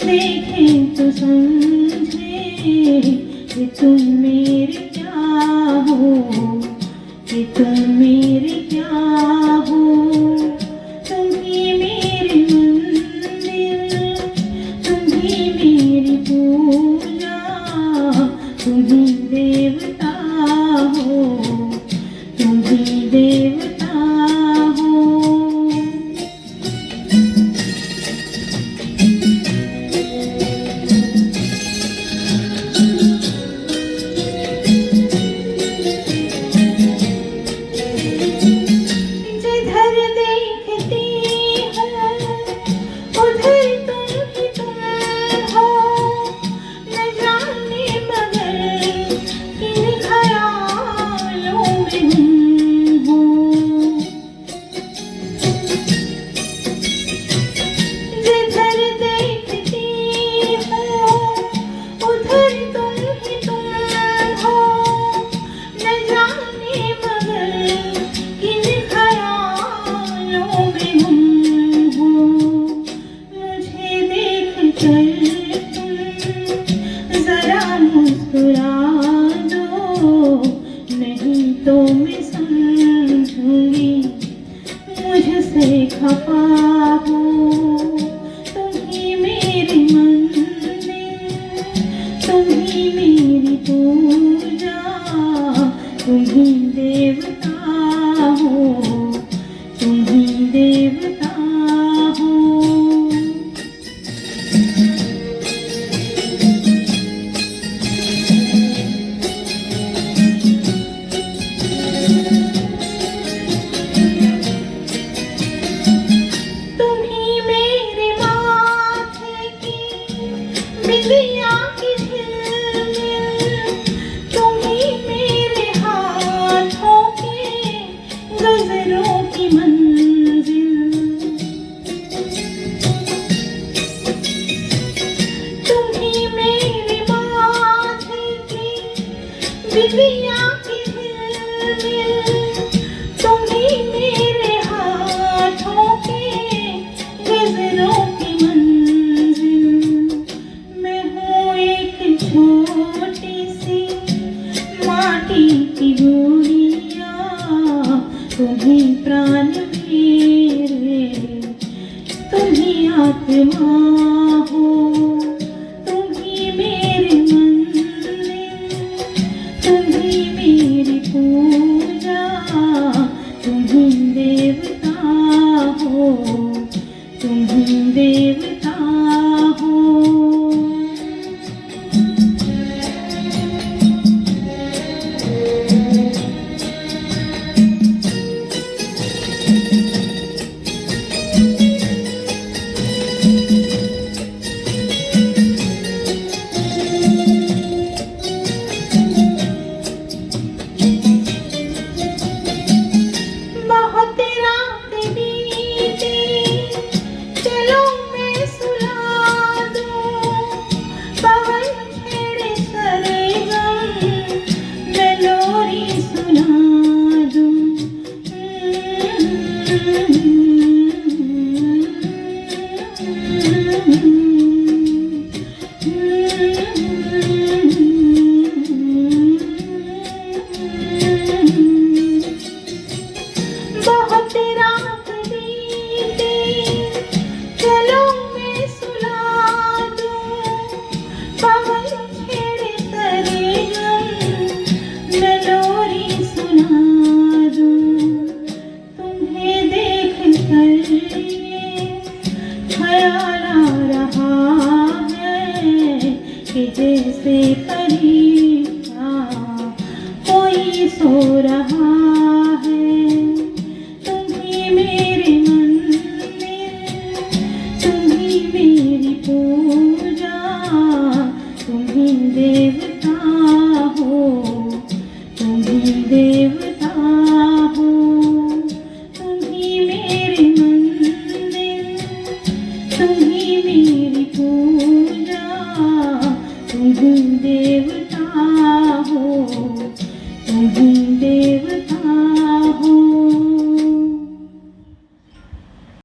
देखें तो समझे कि तुम मेरे क्या हो, कि तुम मेरे क्या हो। तुम ही मेरी मंदिर, तुम ही मेरी पूजा, तुम ही देवता हो, तुम ही देवता हो। जिधर देखती हूँ उधर तुम ही तुम हो, न जाने मगर किन ख्यालों में गुम हूँ। जिधर देखती हूँ उधर तुम ही तुम हो, न जाने मगर किन ख्यालों में गुम हूँ। मुझे देख कर तुम जरा मुस्कुरा दो, नहीं तो मैं समझूंगी मुझसे खफा हो। तुम ही मेरी मंदिर, तुम ही मेरी पूजा, तुम ही देवता हो, तुम ही देवता हो। तुम ही मेरे माथे की बिंदिया की झिलमिल, तुम ही मेरे हाथों के गजरों की मंजिल। तुम ही मेरे माथे की बिंदिया की झिलमिल, तुम ही मेरे हाथों के गजरों की मंजिल। मैं हूँ एक छोटी सी माटी की गुड़िया, तुम ही प्राण मेरे, तुम ही आत्मा हो। तुम ही मेरे मंदिर, तुम ही मेरी पूजा, तुम ही देवता हो, तुम ही देवता हो। बहुत रात बीती, चलो मैं सुला दूं, पवन छेड़े सरगम, मैं लोरी सुना दूं। बहुत रात बीती, चलो मैं सुला दूं, पवन छेड़े सरगम, मैं लोरी सुना दूं। तुम्हें देख कर ये ख्याल आ रहा है कि जैसे फरिश्ता कोई सो रहा है। तुम ही मेरे मंदिर, तुम ही मेरी पूजा, तुम ही देवता हो, तुम ही देवता हो। तुम ही मेरे मंदिर, तुम ही मेरी पूजा, तुम ही देवता